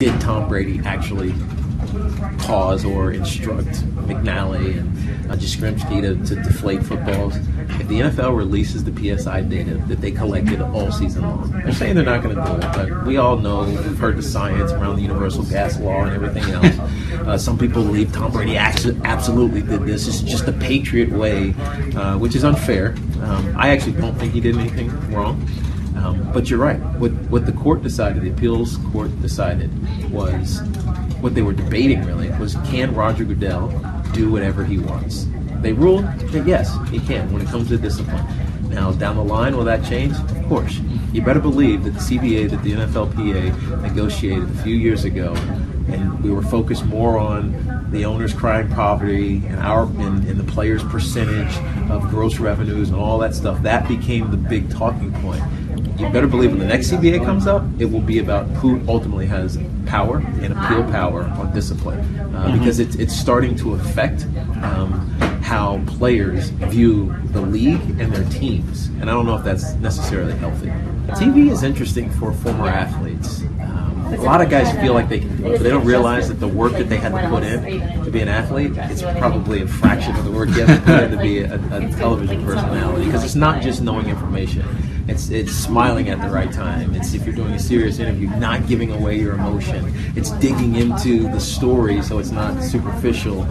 Did Tom Brady actually cause or instruct McNally and Jastrzemski to deflate footballs? If the NFL releases the PSI data that they collected all season long, they're saying they're not going to do it, but we all know, we've heard the science around the universal gas law and everything else. Some people believe Tom Brady absolutely did this. It's just the Patriot way, which is unfair. I actually don't think he did anything wrong. But you're right. What the court decided, the appeals court decided, was what they were debating really was, can Roger Goodell do whatever he wants? They ruled that yes, he can when it comes to discipline. Now, down the line, will that change? Of course. You better believe that the CBA that the NFLPA negotiated a few years ago, and we were focused more on the owner's crime poverty and the players' percentage of gross revenues and all that stuff, that became the big talking point. You better believe when the next CBA comes up, it will be about who ultimately has power and appeal power on discipline, because it's starting to affect how players view the league and their teams, and I don't know if that's necessarily healthy. TV is interesting for former athletes. A lot of guys feel like they can do it, but they don't realize that the work that they had to put in to be an athlete, it's probably a fraction of the work you have to put in to be a television personality, because it's not just knowing information. It's smiling at the right time. It's, if you're doing a serious interview, not giving away your emotion. It's digging into the story so it's not superficial.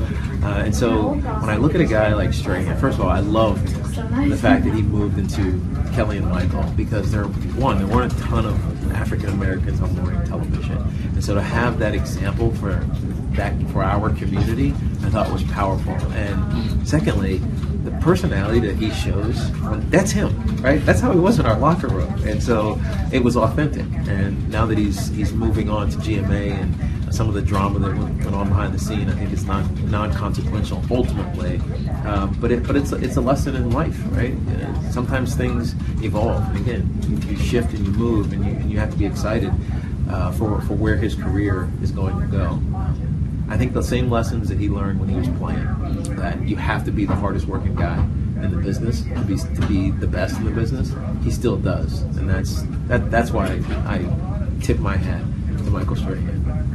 And so when I look at a guy like Strahan, first of all, I loved the fact that he moved into Kelly and Michael, because there weren't a ton of African Americans on morning television. And so to have that example for our community, I thought was powerful. And secondly, the personality that he shows, that's him, right? That's how he was in our locker room. And so it was authentic. And now that he's moving on to GMA and some of the drama that went on behind the scene, I think it's not non-consequential ultimately. But it's a lesson in life, right? Sometimes things evolve. And again, you shift and you move, and you have to be excited for where his career is going to go. I think the same lessons that he learned when he was playing, that you have to be the hardest working guy in the business to be the best in the business, he still does. And that's why I tip my hat to Michael Strahan.